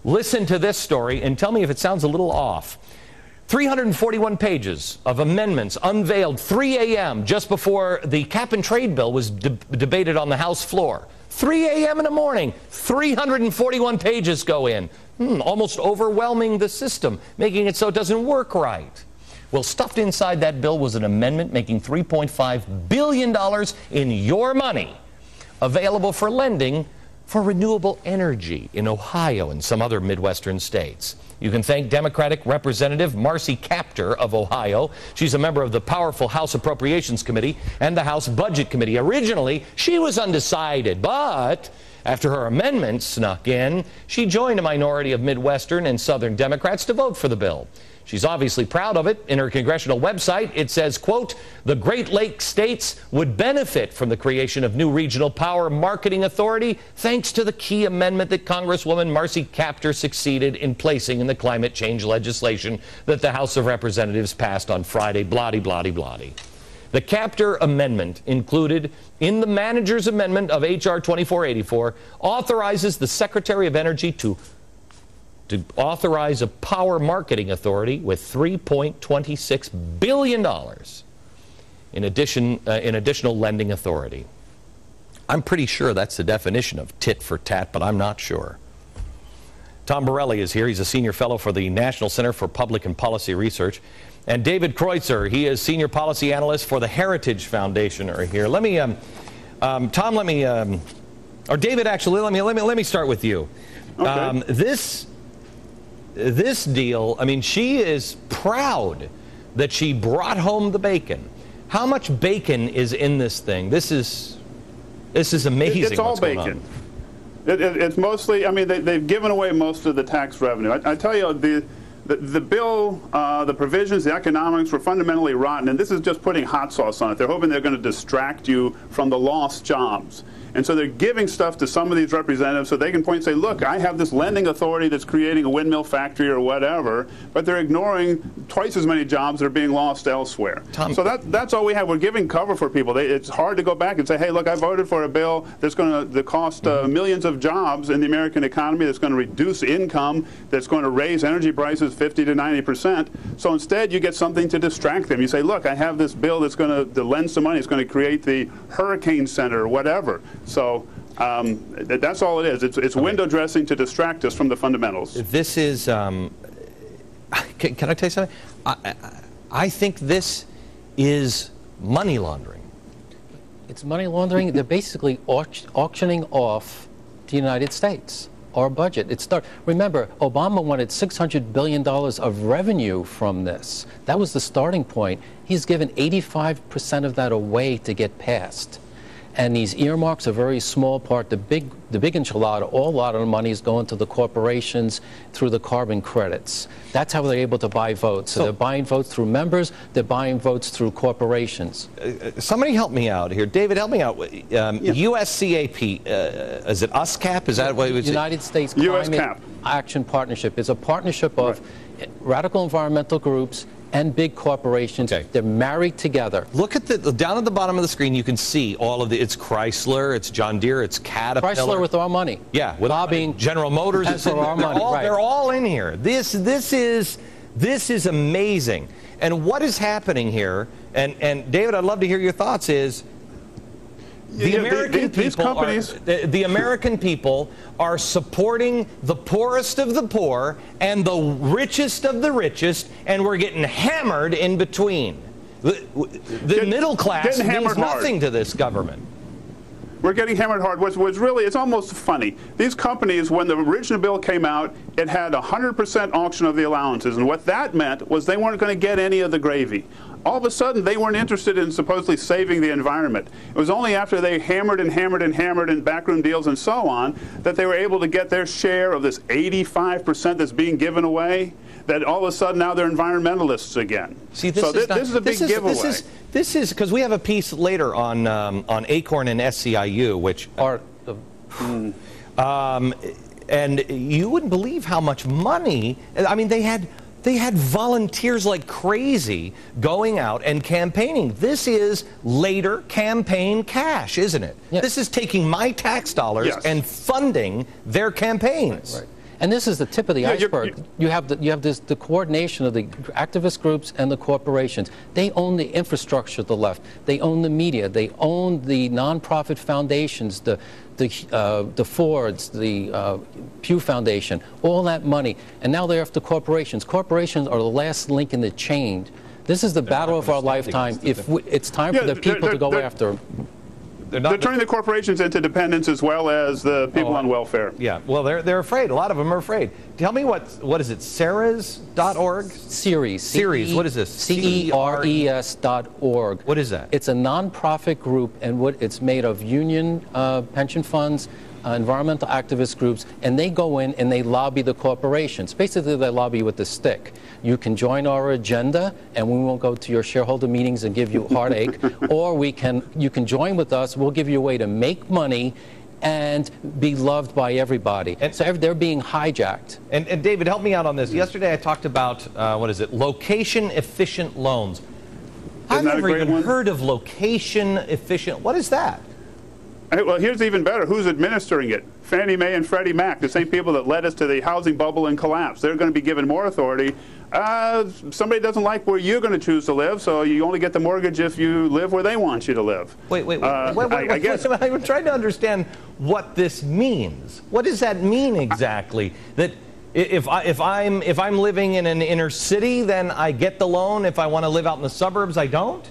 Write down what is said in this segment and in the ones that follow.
Listen to this story and tell me if it sounds a little off. 341 pages of amendments unveiled 3 a.m. just before the cap-and-trade bill was debated on the House floor. 3 a.m. in the morning, 341 pages go in, almost overwhelming the system, making it so it doesn't work right. Well, stuffed inside that bill was an amendment making $3.5 billion in your money available for lending for renewable energy in Ohio and some other Midwestern states. You can thank Democratic Representative Marcy Kaptur of Ohio. She's a member of the powerful House Appropriations Committee and the House Budget Committee. Originally, she was undecided, but after her amendment snuck in, she joined a minority of Midwestern and Southern Democrats to vote for the bill. She's obviously proud of it. In her congressional website, it says, quote, "The Great Lakes states would benefit from the creation of new regional power marketing authority thanks to the key amendment that Congresswoman Marcy Kaptur succeeded in placing in the climate change legislation that the House of Representatives passed on Friday, blah-de-blah-de-blah-de." The Kaptur amendment included in the manager's amendment of H.R. 2484 authorizes the Secretary of Energy to authorize a power marketing authority with $3.26 billion in additional lending authority. I'm pretty sure that's the definition of tit for tat, but I'm not sure. Tom Borelli is here. He's a senior fellow for the National Center for Public and Policy Research. And David Kreutzer, he is senior policy analyst for the Heritage Foundation, are here. Let me, Tom, let me, or David, actually, let me start with you. Okay. This deal, I mean, she is proud that she brought home the bacon. How much bacon is in this thing? This is amazing. It's all bacon. It's mostly, I mean, they've given away most of the tax revenue. I tell you, the bill, the provisions, the economics were fundamentally rotten, and this is just putting hot sauce on it. They're hoping they're going to distract you from the lost jobs. And so they're giving stuff to some of these representatives so they can point and say, look, I have this lending authority that's creating a windmill factory or whatever, but they're ignoring twice as many jobs that are being lost elsewhere. Tom, so that's all we have. We're giving cover for people. It's hard to go back and say, hey, look, I voted for a bill that's going to cost millions of jobs in the American economy, that's going to reduce income, that's going to raise energy prices 50 to 90%. So instead, you get something to distract them. You say, look, I have this bill that's going to lend some money. It's going to create the Hurricane Center or whatever. So that's all it is. It's window dressing to distract us from the fundamentals. This is, can I tell you something? I think this is money laundering. It's money laundering. They're basically auctioning off the United States, our budget. Remember, Obama wanted $600 billion of revenue from this. That was the starting point. He's given 85% of that away to get passed. And these earmarks are a very small part. The big enchilada, a lot of the money is going to the corporations through the carbon credits. That's how they're able to buy votes. So they're buying votes through members, they're buying votes through corporations. Somebody help me out here. David, help me out. USCAP, is it USCAP? Is that what it was? United States Climate Action Partnership. It's a partnership of radical environmental groups and big corporations. Okay. They're married together. Look at down at the bottom of the screen. You can see all of it's Chrysler, it's John Deere, it's Caterpillar. Chrysler with our money. Yeah, with lobbying. General Motors. It's our money. They're all in here. This is amazing. And what is happening here? And David, I'd love to hear your thoughts. The American people are supporting the poorest of the poor and the richest of the richest, and we're getting hammered in between. The middle class means nothing to this government. We're getting hammered hard. What's really, it's almost funny. These companies, when the original bill came out, it had 100% auction of the allowances. And what that meant was they weren't going to get any of the gravy. All of a sudden, they weren't interested in supposedly saving the environment. It was only after they hammered and hammered and hammered in backroom deals and so on that they were able to get their share of this 85% that's being given away, that all of a sudden now they're environmentalists again. See, this is a big giveaway. This is because we have a piece later on Acorn and SCIU, which are and you wouldn't believe how much money. I mean, they had volunteers like crazy going out and campaigning. This is later campaign cash, isn't it? Yes. This is taking my tax dollars and funding their campaigns. Right. And this is the tip of the iceberg. You have the coordination of the activist groups and the corporations. They own the infrastructure of the left. They own the media. They own the nonprofit foundations, the Fords, the Pew Foundation, all that money. And now they're after corporations. Corporations are the last link in the chain. This is the battle of our lifetime. It's time for the people to go after them. They're turning the corporations into dependents as well as the people on welfare. Yeah, well, they're afraid. A lot of them are afraid. Tell me what is it? Ceres.org? Ceres. What is this? CERES.org. What is that? It's a nonprofit group, and it's made of union pension funds, environmental activist groups, and they go in and they lobby the corporations. Basically, they lobby with the stick. You can join our agenda, and we won't go to your shareholder meetings and give you heartache, or you can join with us. We'll give you a way to make money and be loved by everybody. And so they're being hijacked. And David, help me out on this. Yesterday, I talked about location-efficient loans. I've never even heard of location-efficient. What is that? Well, here's even better. Who's administering it? Fannie Mae and Freddie Mac, the same people that led us to the housing bubble and collapse. They're going to be given more authority. Somebody doesn't like where you're going to choose to live, so you only get the mortgage if you live where they want you to live. Wait. I'm trying to understand what this means. What does that mean exactly? That if I'm living in an inner city, then I get the loan. If I want to live out in the suburbs, I don't?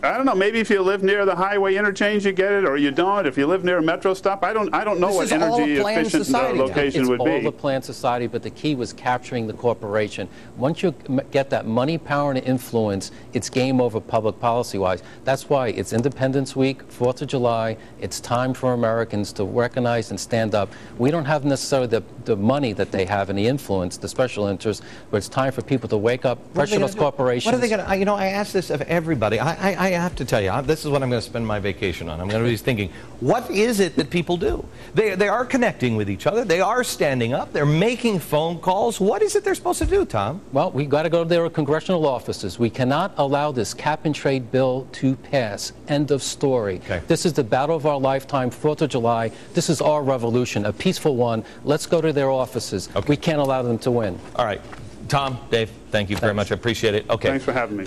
I don't know. Maybe if you live near the highway interchange, you get it, or you don't. If you live near a metro stop, I don't know what energy efficient location would be. It's all a planned society, but the key was capturing the corporation. Once you get that money, power, and influence, it's game over public policy-wise. That's why it's Independence Week, 4th of July. It's time for Americans to recognize and stand up. We don't have necessarily the money that they have and the influence, the special interests, but it's time for people to wake up, pressure those corporations. What are they going to? I ask this of everybody. I have to tell you, this is what I'm going to spend my vacation on. I'm going to be thinking, what is it that people do? They are connecting with each other. They are standing up. They're making phone calls. What is it they're supposed to do, Tom? Well, we've got to go to their congressional offices. We cannot allow this cap-and-trade bill to pass. End of story. Okay. This is the battle of our lifetime, 4th of July. This is our revolution, a peaceful one. Let's go to their offices. Okay. We can't allow them to win. All right. Tom, Dave, thank you very much. I appreciate it. Okay. Thanks for having me.